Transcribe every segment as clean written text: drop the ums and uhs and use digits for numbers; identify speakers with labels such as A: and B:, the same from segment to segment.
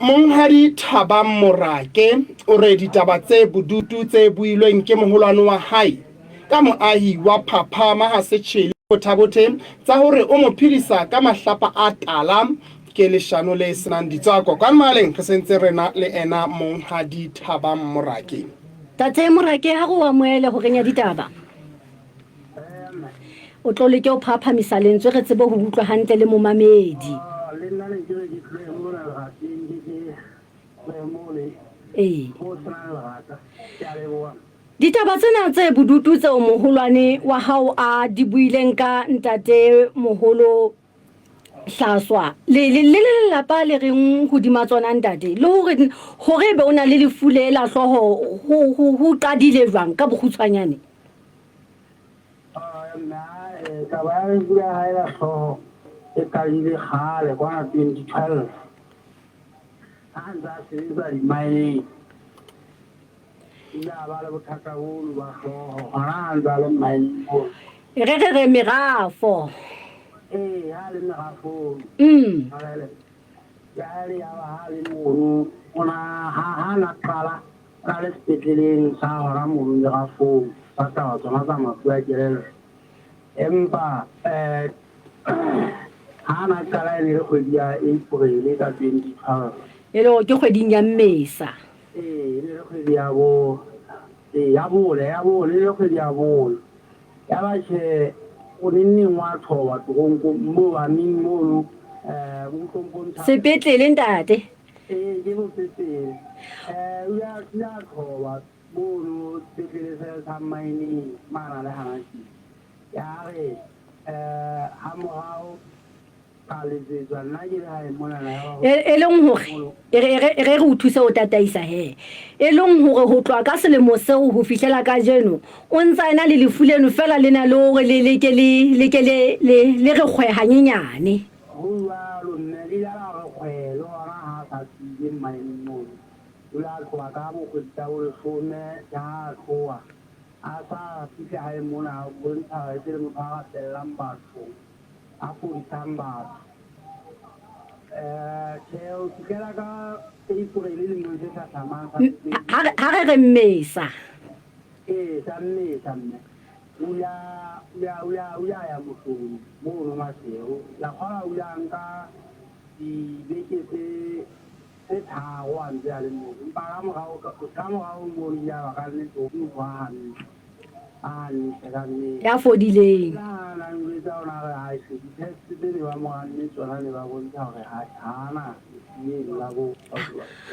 A: Monghadi Thabang Morake o re ditaba tse bodutu tse builweng ke moholwane wa hae ka moahi wa Phaphama ha se tjhele bothabothe tsa hore o mo phedisa ka mahlapa a tala ke leshano le senang ditswako ka maleng re sentse rena le ena Monghadi Thabang Morake.
B: Tate Morake ha go amohele ho renya ditaba o tlo leke o phaphamisa lentswe re tsebe ho utlwa hantle le momamedi. Ditaba tsena tse bodutu tse o moholwane wa hao a di buileng ka ntate moholo Hlaswa le lelapa le reng hodima tsona ntate le hore be ona le lefule la hloho ho qadile jwang ka bokgutshwanyane.
C: Taba ya lefu la hae la hloho e qadile kgale kwana 2012 ha ntse a sebetsa di-mining ile a ba le bothata bolo ba hloho hona ha ntse a le mining moo
B: re merafo
C: ha le merafong jale ya ba ha le mono ona ha na qala ka le sepetleleng sa hora mono merafong sa taba tsona tsa mafu a kelello empa ha na qala le kgwedi ya April ka 2012
B: elo ke kgweding ya Mmesa
C: le kgwedi ya bo ya bole le kgwedi ya bole ya ba che o nne wa thoba tronko mo ba ning mo mo kompontsha
B: sepetlele ntate
C: ke mo sepetlele ya thoba mo sepetlele sa mining mana le hanaki ya re ha mo
B: e leng hore re o thusa o tataisa he e leng hore ho tloa ka selemo seo ho fihlela ka jeno o ntsa ena le lefuleno fela lena le hore le re kgwe hanyenyane
C: ho wa lo nne le ya re kgwe lo ra ha sa tsile maimo la kwa ka bo go tsa o fone ya khoa a sa fihla ha e mona bo ntsha e le mo ga telang batho a go tsamba tsheo kela ka April le mo se sa tsamanga
B: ha re Mmesa
C: samme uya ya motho mo no maseo la khona uya nka di beke se thawa ntse a le mo ba mo ga mo ya ba ka le to mo
B: ya fodileng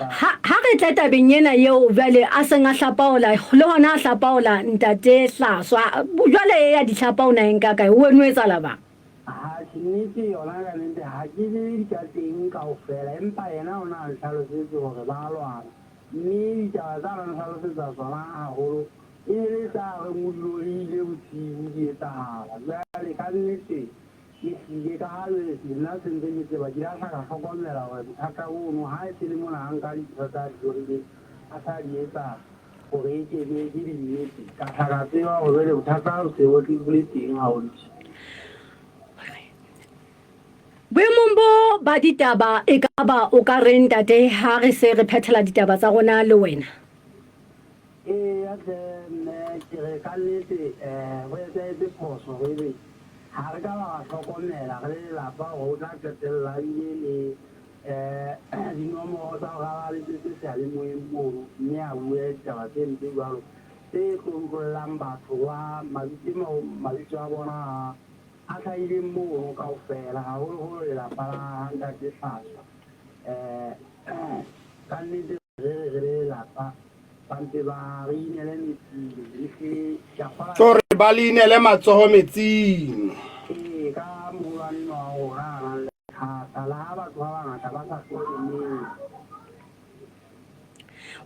B: ha re tla tabeng ena eo jwale a seng a hlapaola le hona a hlapaola ntate Hlaswa jwale ya di hlapaona eng ka kae o eno etsa la ba
C: ha nnete yona ka nente ha ke di ka teng kaofela empa yena ona a hlalosetse hore ba lwana mme ditaba tsa rona hlalosetsa tsona haholo e sa re mollo ile botshimo di etsahala jwale ka nnete ke tlile ka hale nna se ntse ke tseba ke la sa ka hlokomela hore bothata bono ha e se le mona a nka ditho tsa dijorile a sa di etsa hore e kene ke di nnete ka tlhaka tseba hore le bothata o se o tlile teng haholo
B: boemong bo ba ditaba e ka ba o ka reng ntate ha re se re phethela ditaba tsa rona le wena
C: ke re ka nnete ho etse phoso re ha re ka ba hlokomela re lapa ho tla qetella le dinomoro tsa ga le se se le moemo mme a bue taba tse ntse jwalo tse tlongollang batho wa mabitso a bona a tlhaile moo kaofela haholo lelapa la ntate Hlaswa ka nnete re lapa
A: Tore ba le inele matsoho metsing
C: ka moholwane wa hora le thata la batho ba bangata ba sa hlokomele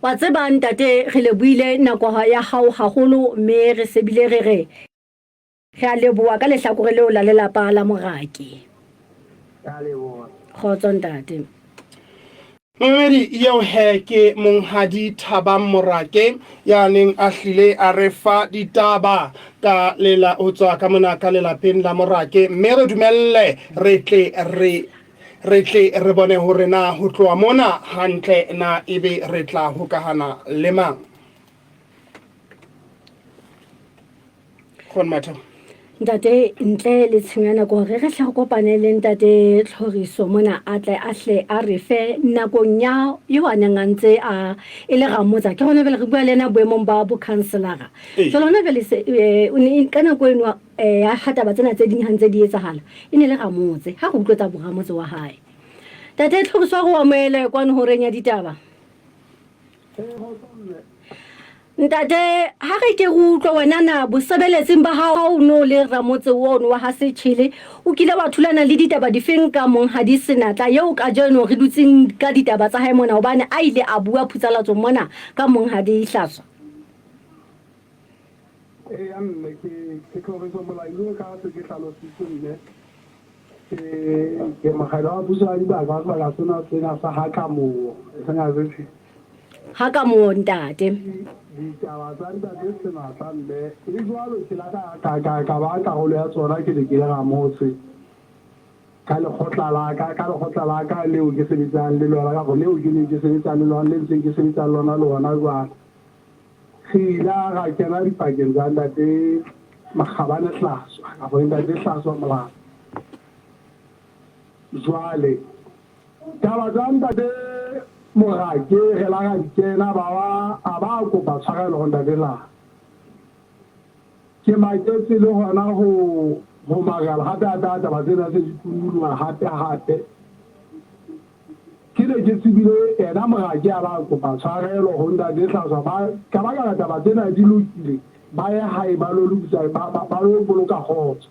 B: wa tseba ntate re le buile nako ya hao haholo mme re sebile re a leboha ka lehlakore leo la lelapa la Morake
C: ka leboha
B: khotso ntate
A: Mmedi eo he ke Monghadi Thabang Morake ya neng a hlile a re fa ditaba ka lela o tswa ka mona ka lelapeng la Morake mme re dumelle re tle re tle re bone hore na ho tloa mona hantle na ebe re tla hokahana le mang khona matho
B: ntate ntle le tshenyana go re tla go kopane le ntate Tlhoriso mona a tle a hle a re fe nakong ya yo a nangantse a ile ga motsa ke gone bele re bua lena boemong ba bo counselora so lona bele se o ne kana go enwa ya hata ba tsena tse ding hantse di etsahala ine le ga motse ha go utlwetsa bo ga motse wa hae tate Tlhoriso go amele kwa no horeng ya ditaba ntate ha re ke go utlwa wena na bosebeletsing ba hao no le ramotse wono wa ha se tshile o kile wa thulana le ditaba difeng ka mong ha di senatla yeo ka jeno re dutseng ka ditaba tsa hae mona hobane a ile a bua phutsalatso mona ka mong ha di hlaswa
C: amme ke Tlhoriso molaile ka se ke hlalositseng ke magala a busa di ba ka sena sa ha ka mo sena re
B: ha ka mo ntate
C: ditaba tsa ntate sena tsambe e jwalo ke la ka ba ka go le ya tsona ke le ga motse ka le khotla la ka leo ke sebetsang le lona ka go leo ke ne ke sebetsang le lona le ntse ke sebetsang lona le ona jwa khila ga kena di pakeng tsa ntate magabane hlaswa ka go ntate hlaswa mola jwale taba tsa ntate morake ge la ga dikena ba ba kopa tshwarelo go ntatela ke maketse le gona go magala gape a taba tsena se di kululwa gape ke ne ke tsebile ena morake a ba kopa tshwarelo go ntate hlaswa ka ba ka taba tsena di lokile ba ye hae ba lo lokisa ba lo boloka kgotso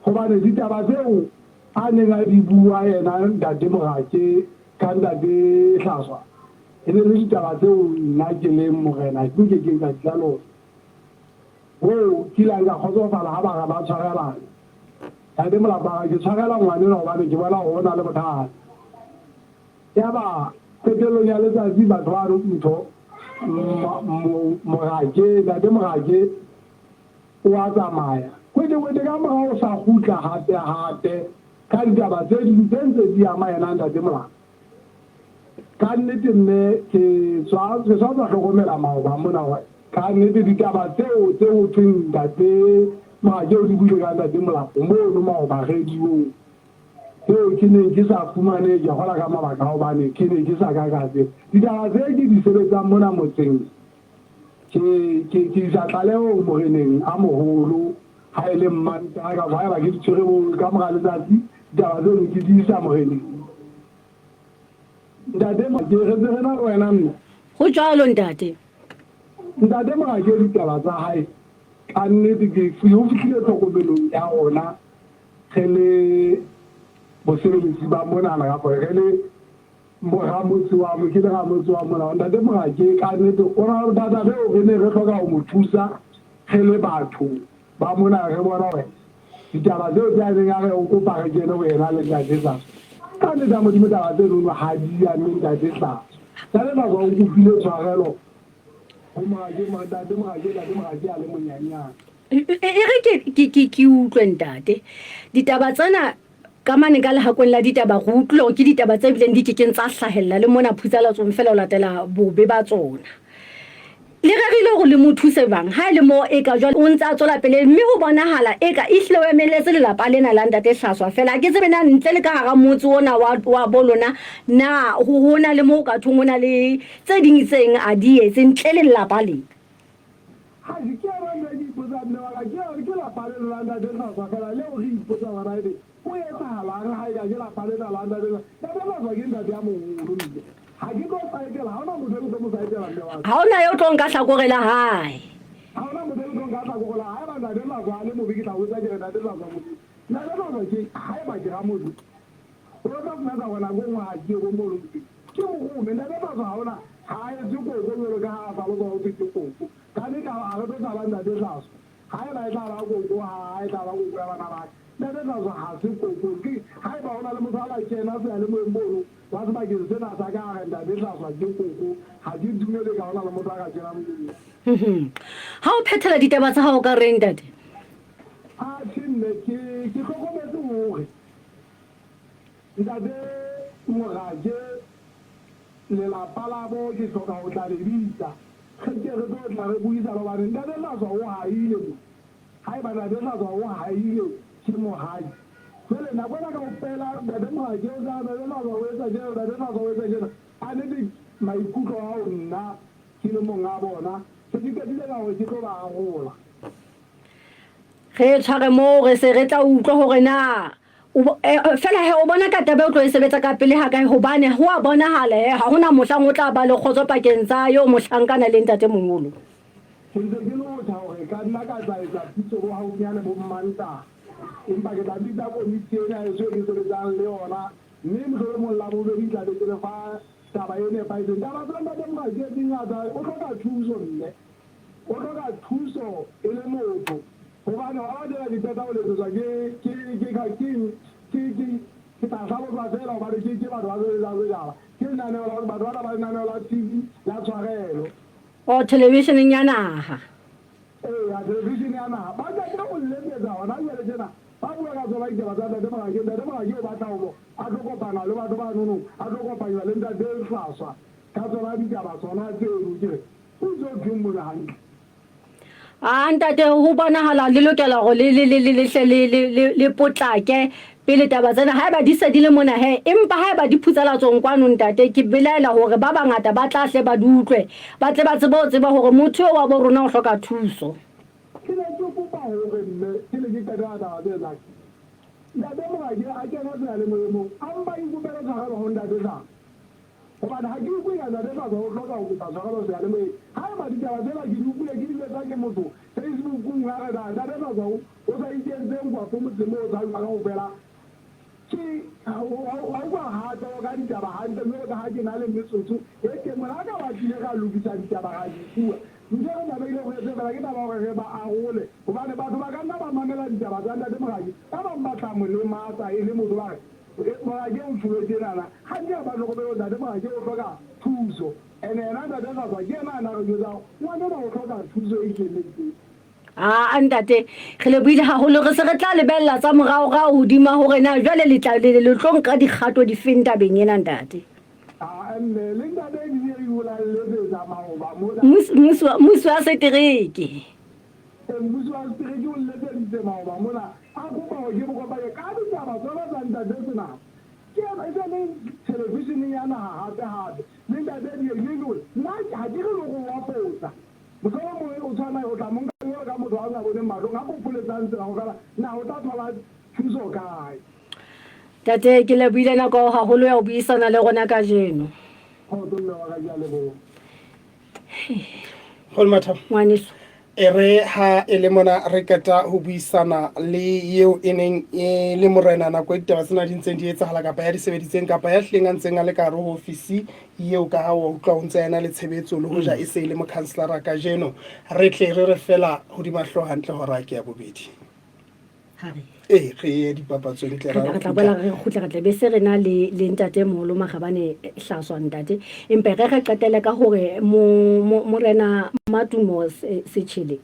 C: gobane ditaba tseo a neng a di bua yena ntate morake ka ntate hlaswa e ne le ditaba tseo nna ke le morena ke ke ka tlalo o kila nga khotsofala ha ba tshwarelana ntate molapa ke tshwarela ngwane no ba ke bona go bona le bothata ya ba petelo ya letsatsi batho ba re ntho morake ntate morake o a tsamaya kwete ka mora o sa gutla hate ka ditaba tse di ntse di ama yena ntate molapa ka nnete nne ke tswa tlhokomela maoba mona wa ka nnete ditaba tseo thweng ntate morake o di buile ka ntate molapa mono maoba radio tseo ke ne ke sa fumane ke gola ka mabaka a obane ke ne ke sa kakatse ditaba tse ke di sebetsang mona motseng ke sa tlaleo moreneng a mogolo ha ile mmanta ka ba ke di tshwere ka mora letsatsi ditaba tseo ke di isa moreneng ntate morake re tsena le wena nna
B: go jalo ntate
C: morake ditaba tsa hae ka nnete ke fihlile tlhokomelong ya ona ge le bosebeletsi ba monana ka gore ge le moramotse wa mo ke le ramotse wa mona ntate morake ka nnete o na le data beo re ne re tlhoka go mo thusa ge le batho ba mona re bona wena ditaba tseo tse a neng a re o kopa re kene wena le ntate sa ka nnete a modimo taba tse nono ga di ame ntate sa tale ba go kopile tshwarelo go ntate morake a le monyanyana
B: e re ke utlwe ntate ditaba tsena ka mane ka lehakong la ditaba go utlwa ke ditaba tse bileng di kekeng tsa hlahella le mona phutsalatsong fela o latela bobe ba tsona le rerile go le mothuse bang ha ile mo e ka jwa o ntse a tsola pele mme go bonahala e ka ihle o emeletse le lapa lena la ntate hlaswa fela ke tsebe na ntle le ka ga motse ona wa bolona na go hona le mo ka thongona le tse ding tseng a di etse ntle le lapa le
C: ha di ke ra nna di botsa nna wa ke lapa le la ntate hlaswa fela le o ri botsa wa raide o etsa hala ga ga ke lapa le la ntate hlaswa ke ntate ya mo ha ke go saetela ha ona motho o mo saetela mme wa
B: ha ona yo tlo nka hlakorela hae
C: ha ona motho o tlo nka hlakorela hae ba ntate hlaswa le mo bikitla o tsa ke ntate hlaswa mo ntate hlaswa ke hae ba ke ga motho o tla bona ka gona go ngwa ke go mo ke mo me ntate hlaswa ha ona ha e tsuko go ka ha ba go go tsuko ka ne ka a go tsa ba ntate hlaswa hae ba tla ba go ha e tla ba go ba bana ba ntate hlaswa ha se go ke hae ba ona le motho a kena se le mo mbolo ba se ba ke se na sa ka ga ntate hlaswa ke go ha di dumele ka ona le motho a ka kena mo
B: ha o phethela ditaba tsa hao ka reng ntate
C: a tshine ke tlhokometse hore ntate Morake lelapa la bo ke hloka ho tla le bitsa ke re tlo tla re buisa ba bane ntate Hlatswa o haile haeba ntate Hlatswa o haile ke mohadi jwale nako ena kaofela ntate Morake o tla ntate Hlatswa o etsa tjena ntate Hlatswa o etsa tjena a nnete maikutlo a ho nna ke le monga bona se ke qetile ka hore ke tlo ba arola
B: re tshware moo re se re tla utlwa hore na fela he o bona ka taba o tlo e sebetsa ka pele ha kae hobane ho a bonahala ha hona mohlang o tla ba le kgotso pakeng tsa yo mohlankana le ntate Moholo
C: ke ntse ke lotha hore ka nna ka tsa etsa pitso bo haufinyane bo Mmanta empa ke tla bitsa komiti ena e ke sebetsang le yona mme mohlomong la bobedi tla be ke le fa taba e nepahetseng taba tsa ntate Morake di ngata o hloka thuso mme o hloka thuso e le motho hobane ha ba dira diteta o letsetswa ke tla hlabotswa fela hobane ke batho ba sebetsang ke lenaneo la batho ba ba lenaneo la TV la tshwarelo
B: o televisioneng ya naha
C: ya television ya naha ba tla go letsetsa hona jwale tjena ba bua ka tsona ditaba tsa ntate Morake o batla ho a tlo kopana le batho ba nono a tlo kopanywa le ntate Hlatswa ka tsona ditaba tsona tseo ke o tlo dummola hantle
B: ntate ho bonahala le lokela go le potlake pele taba tsena haeba di se di le mona he empa haeba di phutsalatsong kwano ntate ke belaela hore ba bangata ba tla hle ba dutlwe ba tle ba tseba hore motho wa bo rona o hloka thuso
C: ke le tlo kopa hore mme ke le ke taba tse la ntate Morake a ke go tsaya le mo amba ikopela tshwara ho ntate tsa hobane ha ke go ya ntate tsa go hloka ho tshwara ho tsaya le mo haeba di taba tsela ke di bule ke di letsa ke motho Facebook-ung ga re ntate tsa go o sa ikentse ngwa go motsemo o tsa ga go fela ke ha wa ha tlo ka ditaba hantle mme ka ha ke na le metsotso e ke mona ka ba tlile ga lokisa ditaba ga di bua ntse re ba ile go etsa ba ke taba gore ba arole hobane batho ba ka nna ba mamela ditaba tsa ntate Morake ba ba batla mo le matsa e le motho ba Morake o mfuwe tjena ha di ba lo go be ntate Morake o hloka thuso ene na ntate Hlatswa ke na re jotsa ngwana ba o hloka thuso e kenetse
B: ntate re le buile haholo re se re tla lebella tsa morao ga hodima hore na jwale le tla le tlong ka dikgato di feng tabeng ena ntate
C: le ntate di e bula le tsa maoba mo
B: musu a setereke
C: mmuso wa setereke o letseditse maoba mona a kopa go ke bo kopanye ka ditaba tsona tsa ntate tsena ke e le television ya naha hape le ntate di e le nna ha ke re go wa potsa motlho mo o tshwana o tla monka yo ka motho a bone matlo nga populetsang tsena go fela na o tla thola thuso kae
B: tate ke le buile nako haholo ya ho buisana le rona ka jeno
C: go tlolla wa ka le bo
A: Holmatha
B: ngwaneso
A: re ha e le mona re keta ho buisana le eo e neng e le morena nako e ditaba tsena di ntseng di etsahala kapa ya di sebeditseng kapa ya hleng a ntseng a le ka hare ho ofisi eo ka ha o utlwa o ntse ena le tshebetso le hoja e se le mokhanselara ka jeno re tle re fela ho di mahlo hantle hore ke ya bobedi re ye dipapatsong tle
B: re tla boela re khutla re tla be se rena le ntate Moholo Magabane Hlatswa ntate empa re qetele ka hore morena Matumo Setshele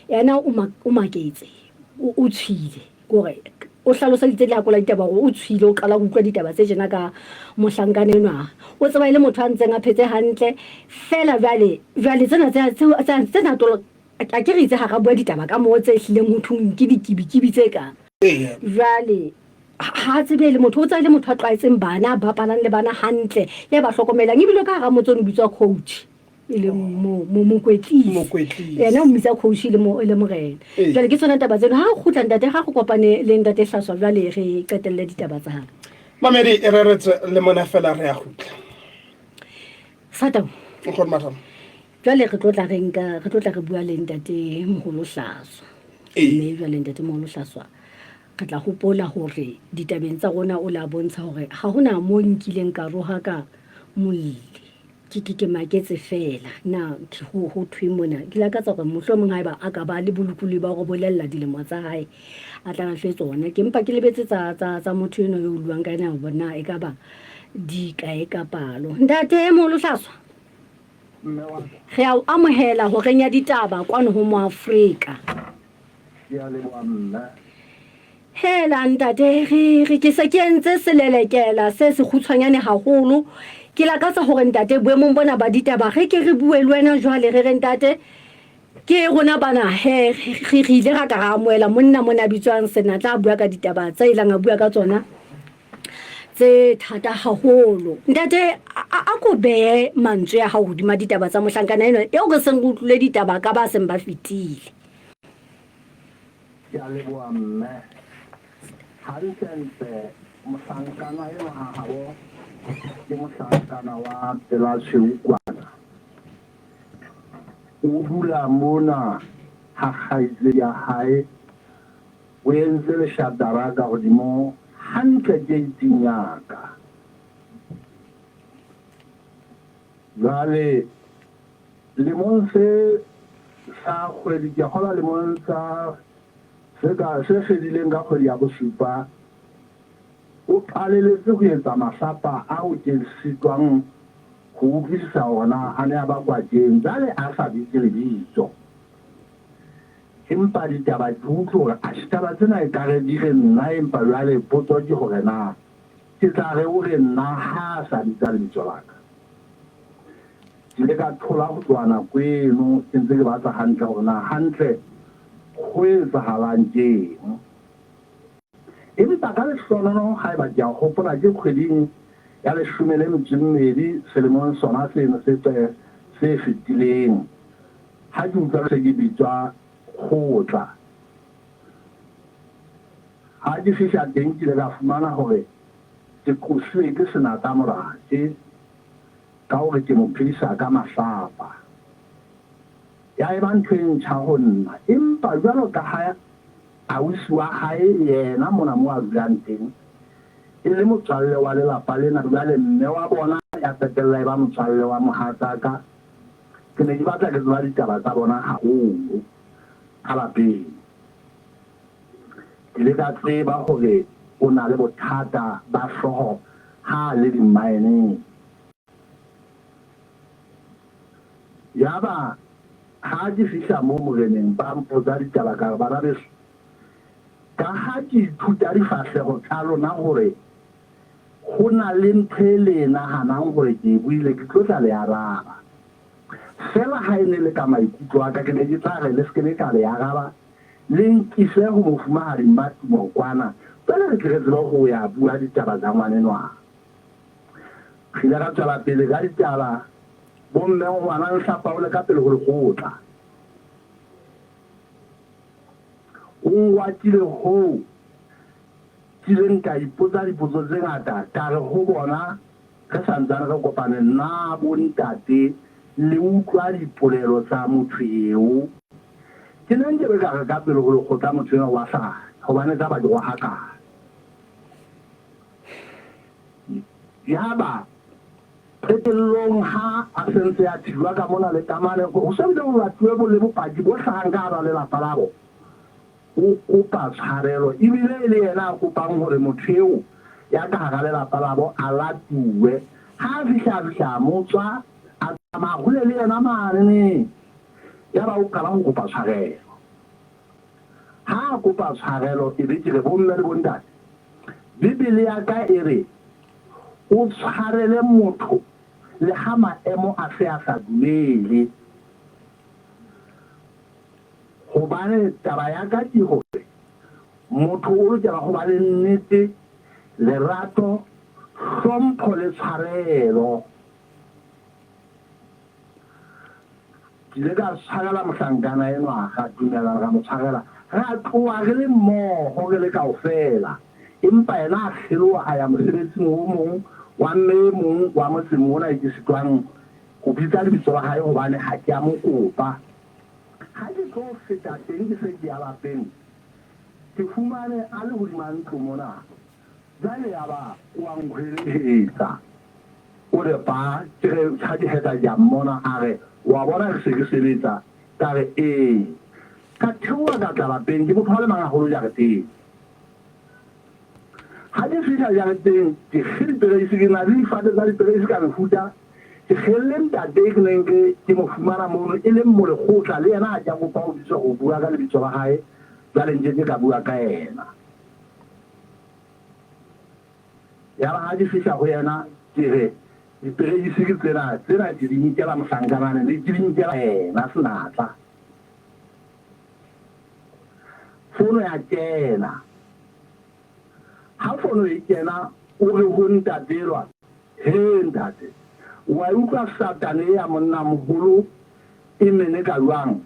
B: yana o maketse o tshwile gore o hlaloseditse le hakola ditaba gore o tshwile o qala go utlwa ditaba tse jena ka mohlankane enwa o tseba ile motho a ntseng a phetse hantle fela vale tsena tolo a ke re itse ha ga bua ditaba ka mo tse hlileng mothong ke dikibikibi tse ka jwale ha tsebe le motho o tsa le motho a tlwaetseng bana ba palang le bana hantle ya ba hlokomelang ebile ka ga motso o bitswa coach ile mokwetlisi yena o mmitsa coach le morena jwale ke tsona taba tseno ha go khutla ntate ga go kopane le ntate Hlatswa jwale re qetelle ditaba tsa hana
A: mamedi e reretse le mona fela re a khutla
B: Sata
A: go matha
B: jwale re tlotla re bua le ntate Moholo Hlatswa mme jwale ntate Moholo Hlatswa re tla hopola hore ditabeng tsa rona o la bontsha hore ha hona mo nkileng ka roha ka molli ke maketse fela na ho thwe mona ke la ka tsa gore mohlomong haeba a ka ba le bolukulu ba go bolella dilemo tsa hae a tla na tsona ke mpa ke lebetse tsa motho eno yo luang ka ena bona e ka ba di kae ka palo ntate Moholo Hlatswa re a amohela ho renya ditaba kwano ho mo Afrika
C: ya le bonna
B: hela ntate re ke se ke entse selelekela se se khutshwanyane haholo ke lakatsa hore ntate boemong bona ba ditaba re ke re bue le wena jwale re re ntate ke rona bana he re ile ra ka ra amoela monna mona bitswang senatla a bua ka ditaba tse ilang a bua ka tsona tse thata haholo ntate a ko be mantswe ya hao hodima ditaba tsa mohlankana eno eo re seng go utlwile ditaba ka ba seng ba fetile
C: ya leboa mme hantle mohlankana eno ha habo ke mohlankana wa pela Tsheukwana o dula mona ha kgaitse ya hae o entse leshatara ka godimo hantle gate-ing ya ka jwale lemong se sa kgwedi ke gola lemong sa se fedileng ka kgwedi ya bosupa o qaleletse go etsa mahlapa a o ke sitwang go utlwisisa ona a ne a ba kwa teng jale a sa bitse lebitso empa ditaba ke utlwe gore a ditaba tsena e kare di re nna empa jale potso ke gore na ke tla re o re nna ha sa bitsa lebitso la ka ke ile ka thola go tloa nako eno ke ntse ke batla hantle gore na hantle go etsagalang keng empa ka lehlonono ga e ba ke a gopola ke kgweding ya 12 selemong sona seno se fetileng ha ke utlwa se ke bitswa kgotla ha ke fihla teng ke ile ka fumana gore ke qosiwe ke senata morate ka gore ke mo phedisa ka mahlapa ya e ba ntho e ntšha go nna empa jwalo ka ga ausi wa gae yena mona mo a dulang teng e le motswalle wa lelapa lena jwale mme wa bona ya fetelela e ba motswalle wa mohatsaka ke ne ke batla ke tseba ditaba tsa bona haholo ka lapeng ke ile ka tseba gore o na le bothata ba hlooho ha le dimmaeneng yaba ha ke fihla mo moreneng ba mpotsa ditaba ka bana beso ka ha ke ithuta difahlego tsa lona gore go na le ntho e le naganang gore ke buile ke tlotla le araba fela ha e ne le ka maikutlo a ka ke ne ke tla re le se ke le ka le araba le nkise go mofumagadi matumo kwana pele re tlhegetse go ya bua ditaba tsa ngwanenwana re ile ka tswela pele ka ditaba bomme ngwana nhlapaole ka pele go le gotla o ngwatile go kileng ka ipotsa dipotso tse ngata ka re go bona re santsane re kopane nna bontate le utlwa dipolelo tsa motho eo ke neng ke be ka re ka pele go le gotla motho eo wa sa gobane tsa ba di go haka yaba phetellong ha a sentse ya thilwa ka mona le kamane go sebile go batluwe bo le bopaki bo tlhagang ka ba lelapa labo o kopa tshwarelo ebile e le yena a kopang gore motho eo ya ka ga lelapa labo a latuwe ha a fihla motswa a tsamaya gole le yena manene ya ba o kala go kopa tshwarelo ha a kopa tshwarelo e be ke re bomme le bontate bibele ya ka e re o tshwarele motho le ha maemo a se a sa dumele gobane taba ya ka ke gore motho o lokela go ba le nnete lerato hlompho le tshwarelo ke ile ka tshwarela mohlankana eno a ga dumela ka mo tshwarela ga tloa re le mmogo re le kaofela empa yena a kgeloa a ya mosebetsing o mongwe wa mme mong wa motseng mona ke sitwang go bitsa lebitso la gae gobane ga ke a mo kopa ga ke tlo feta teng ke se ke ya lapeng ke fumane a le godima ntlo mona jale ya ba wa nkgweletsa o re ba ga ke feta ke a mmona a re wa bona ke se ke sebetsa ka re ee ka theoa ka tla lapeng ke motho wa le mangagolo jareteng ha ke fihla jareteng ke gedipereisi ke na le difate tsa dipereisi ka mefuta ke gelele ntate ke neng ke mo fumana mono e leng molegotla le yena a ja kopa go bitsa go bua ka lebitso la gae jale ntse ke ka bua ka ena ya ba ha di fihla ho yena ke re diperedisi ke tsena di di nkela mosankanane di nkela ena senatla fono ya kena ha fono e kena o re ho ntatelwa he ntate wa utlwa satane ya monna moholo e mene ka lwang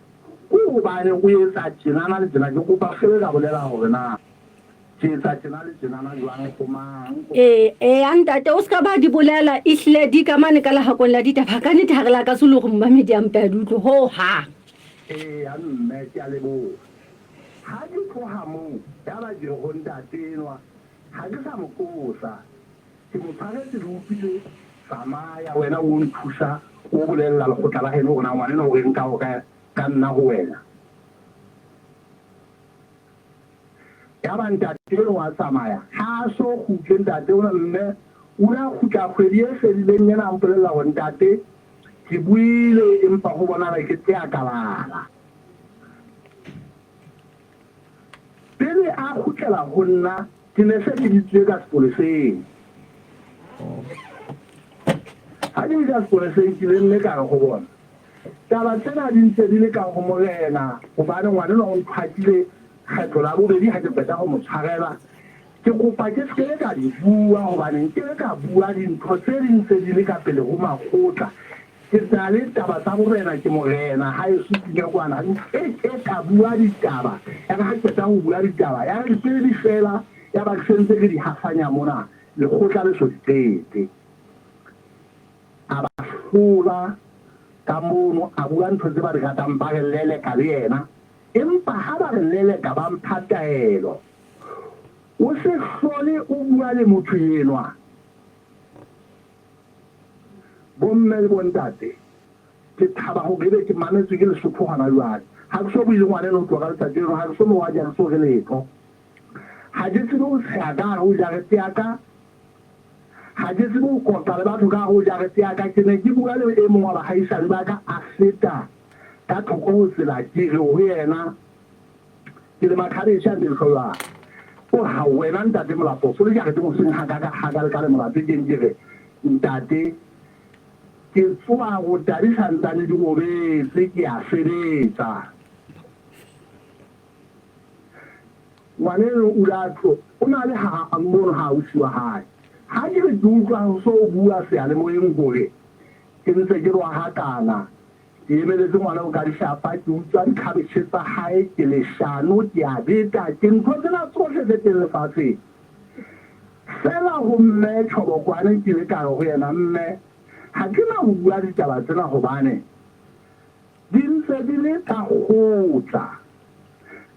C: o bane o etsa tjenana le tjena ke kopa fele ka bolela hore na ke etsa tjena le tjenana jwang go mang
B: ntate o ska ba di bolela ihle di ka mane ka lahakong la ditaba ka nnete ha re la ka se le gore mmamedi a mpe a di utlwe ho hang
C: ya mme ke a leboha ha di tloha moo ya ba dire ho ntatenwa ha ke sa mokosa ke mo tshwaretse le utlwile tsamaya wena o nthusa o bolelela lekgotla la heno gona ngwanena o reng ka nna go wena ya ba ntate wa tsamaya ha so khutle ntate o mme o ya khutla kgwedi e fedileng yena a mpolelela go ntate ke buile empa go bona ke tse a kalala pele a khutlela go nna ke ne se ke ditswe ka sepoleseng ha di ka sepoleseng ke le nne ka go bona taba tsena di ntse di le ka go morena gobane ngwanena o nthwakile kgetlo la bobedi ha ke peta go mo tshwarela ke kopa ke se ka di bua gobane ke le ka bua dintho tse di ntse di le ka pele go makgotla ke tsa le taba tsa borena ke morena ha e supinya kwana e ka bua ditaba ya ga peta go bua ditaba ya re pele di fela ya ba sentse ke di hafanya mona le khotla le sotete aba hlola ka mono a bua ntho tse ba di ratang ba re lele ka le yena empa ha ba re lele ka ba mphathaelo o se hlole o bua le motho enwa bomme le bontate ke thaba go gele ke manetse ke lesotho gana jwale ha ke so buile ngwane no tloga letsatsi leno ha ke so mo wa ja so ge letho ha ke tsebe o tsaya ka go jarete ya ka ha ke tsebe o kota le batho ka go jarete ya ka ke ne ke bua le e mongwe wa baahisane ba ka a feta ka thoko go tsela ke re ho yena ke le makhabesha le hlola o ha wena ntate molato so le jarete mo seng ha ka le ka le molato ke re ntate ke tswa go tadi santsane di gobetse ke a sebetsa ngwaneno o latlo o na le ha a mmono ha o siwa hae ha ke re utlwa so o bua seyalemoyeng gore ke ntse ke rwa hakana ke emeletse ngwana o ka dishapa ke utswa dikhabetšhe tsa hae ke leshano ke a beta ke ntho tsena tsohle tse teng lefatsheng fela go mme tšhobokwane ke le kare go yena mme ha ke na go bua ditaba tsena gobane di ntse di le ka gotla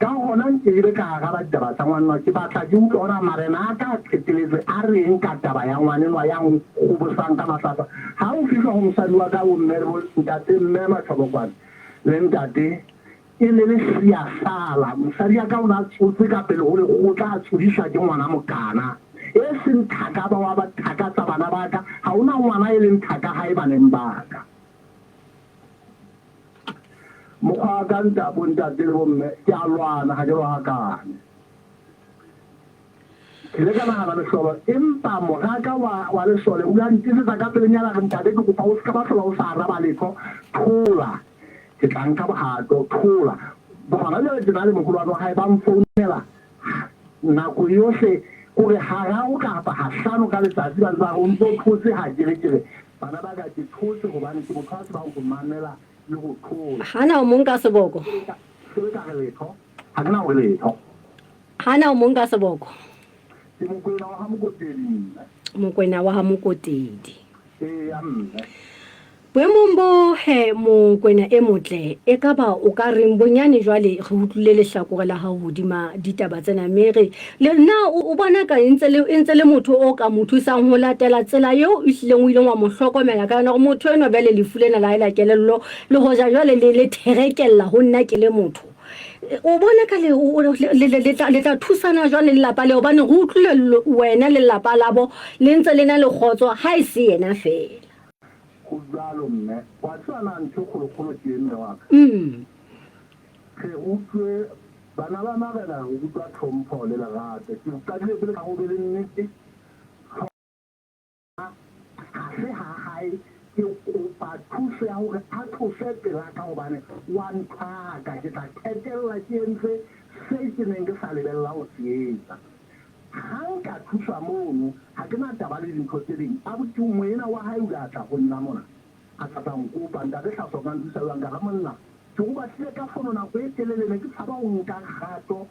C: ka gona nke ile ka araba ditaba tsa ngwanenwa ke batla ke utlwa gona marena a ka qeteletse a reng ka taba ya ngwanenwa ya nkgobosang ka matlapa ha o fitlha go mosadi wa ka bomme le ntate mme matšhobokwane le ntate e le le sia sala mosadi ya ka o ne a tshotse ka pele gore go tla tshodišwa ke ngwana mokana e seng thaka ba wa ba thaka tsa bana ba ka ga ona ngwana e leng thaka ga e baneng ba ka mokgwa ka nta bontate le bomme ke a lwana ga ke lwakane ke le ka nagana lesolo empa mogaka wa lesole o la ntisetsa ka pelenyana re ntate ke kopa o seka ba tlhola o sa araba letho thola ke tla nka bogato thola gona jale ke na le mogolo wa no ga e ba mfounela nako yotlhe gore ga o kapa ga hlano ka letsatsi ba ntse ba go ntse o thotse ga kerekere bana ba ka ke thotse gobane ke motho a se ba go mamela le go thola
B: hana o mong ka seboko
C: se ka re letho ga ke na go letho
B: hana o mong ka seboko
C: ke mokwena wa ga mokotedi
B: mokwena wa ga mokotedi
C: ya mme
B: boemong bo he mokwena e motle e ka ba o ka reng bonyane jwale re utlwile lehlakore la hao hodima ditaba tsena mere le nna o bona ka ntse le motho o ka mo thusang ho latela tsela eo e hlileng o ile wa mo hlokomela ka yona gore motho eno bele le fulena la ela kelello le hoja jwale le therekella ho nna ke le motho o bona ka le tla thusana jwale lelapa le hobane re utlwile wena le lelapa labo le ntse le na le kgotso ha e se yena fela
C: go jalo mme wa tsana ntho kgolo ke mme wa ka re utlwe bana ba magana go utlwa tlhompho le lerato ke ka dile pele ka go be le nnete ha se ha hae ke kopa thuso ya hore a those pela ka hobane wa nthaka ke tla qetella ke entse se ke neng ke sa lebella ho se etsa ha nka thusa mono ha ke na taba le dintho tse ding a botse moena wa hae o a tla go nna mona a tla tla nkopa ntate hlaso ka ntse sa ka monna ke go ba se ka fono na go e telele ne ke tshaba go nka kgato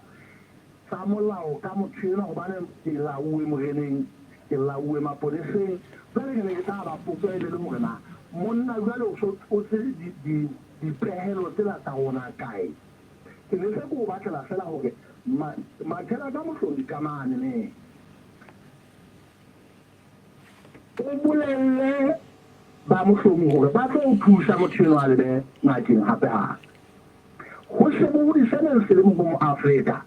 C: sa molao ka motho ena gobane ke lauwe moreneng ke lauwe mapoleseng jwale ke ne ke tla ba potso e le gore na monna jwale o se dipehelo tsela tsa rona kae ke ne se ko batlela fela gore mathela ka mohlodi kamane ne o bolelle ba mohlomi gore ba tlo o thusa motho eno a lebe ngakeng gape gape go sebodisaneng se le mo Afrika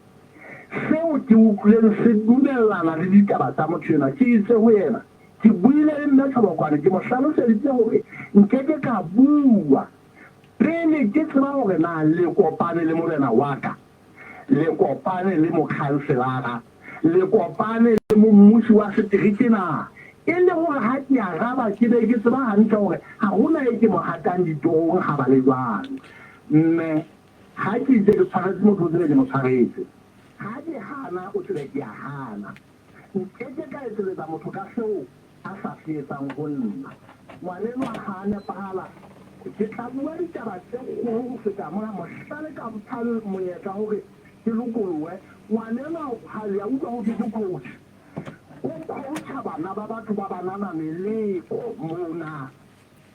C: seo ke utlwileng se dumellana le ditaba tsa motho ena ke itse ho yena ke buile le nna tlhobokwane ke mo hlaloseditse gore nkeke ka bua pele ke tseba gore na le kopane le morena wa ka le kopane le mokhanselara le kopane le mmuši wa seteriki na e le gore ha ke araba ke be ke tseba hantle gore ga gona e ke mo hatang ditong ga ba le jwalo mme ha ke itse ke tshwaretse motho o tsebe ke mo tshwaretse ha ke hana o tsebe ke a hana nkeke ka etseletsa motho ka seo a sa se etsang go nna ngwaneno a ga a nepagala ke tla bua ditaba tse kgolo go feta mona mohlale ka bothale monyetla gore ke lokolowe ngwaneno ga le a utlwa go ke ke koši o kgotsa bana ba batho ba banana meleko mona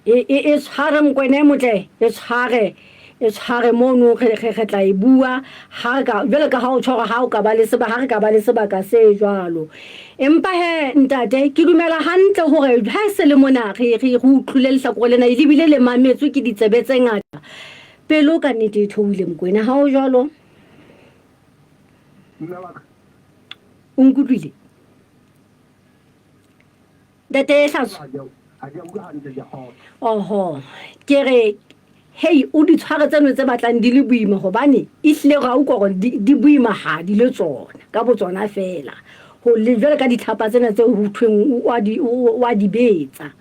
B: e tshware mokwena motle e tshware mono ge tla e bua jwale ka ga o tshwara ga o ka ba le sebaka se jwalo empa he ntate ke dumela hantle gore ha se le mona re go utlwile lehlakore lena e lebile le mametswe ke ditsebe tse ngata pele o ka nnete e theoile mokwena ga o jwalo o nkutlwile ntate Hlaso oho ke re hei o di tshware tseno tse batlang di le boima gobane e hlile ga o gore di boima ga di le tsona ka botsona fela go le jwale ka ditlhapa tsena tse ho thweng wa di betsa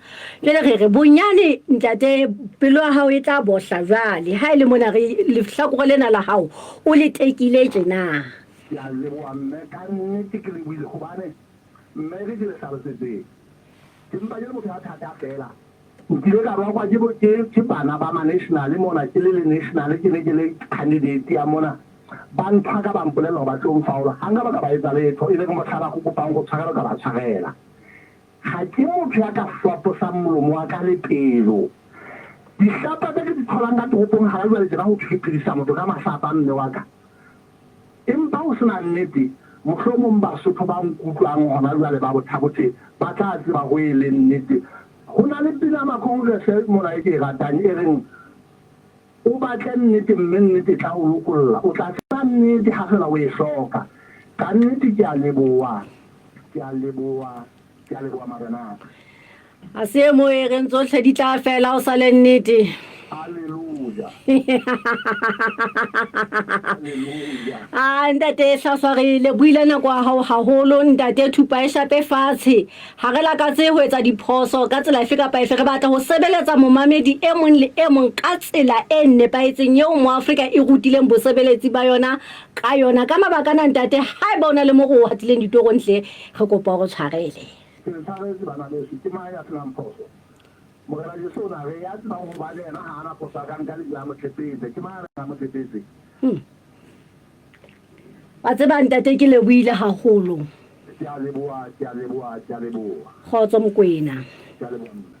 B: jwale re bonyane ntate pelo ya hao e tla bohla jwale ha ile mona re lehlakore lena la hao o le tekile tjena
C: ya le wa mme ka nnete ke le buile gobane mme re di le salosetse ke mpa le motho a thata fela nkile ka rwa ke bana ba ma-national mona ke le national ke ne ke le candidate ya mona ba nthaka ba mpolela ba tlo mfaola ga nka ba ka ba etsa letho e le ke motlhaba go kopang go tshwarela ka ba tshwarela ga ke motho ya ka swaposa molomo wa ka le pelo dihlapa tse ke di tholang ka toropong ga ba jwale ke ba go phedisa motho ka mahlapa mme wa ka empa o sena nnete mohlomong basotho ba nkutlwang gona jwale ba botlhabotse ba tla tseba go e le nnete go na le pina makongrese mona e ke e ratang e reng o batle nnete mme nnete tla go lokolola o tla tseba nnete ga fela o e hloka ka nnete ke a leboa marenaka
B: a se mo e reng tsotlhe di tla fela o sa le nnete
C: Hallelujah.
B: Ntate Hlaso re le buile nako ya hao haholo ntate thupa e shape fatshe ha re la ka tse ho etsa diphoso ka tsela efe kapa efe re batla ho sebeletsa momamedi e mong le e mong ka tsela e nepaetseng eo mo Afrika e rutileng bosebeletsi ba yona ka mabaka na ntate ha e bona le mo go hatileng ditoro ntle re kopa go tshwarele
C: Ke tshwaretse bana le ke mai ya tlang phoso mogela je sona re ya tsaba go ba le na ha na posa ka nka le la motlepetse ke mara ka motlepetse
B: ba tseba ntate ke le buile haholo
C: ke a leboa
B: kgotso mokwena
C: ke a leboa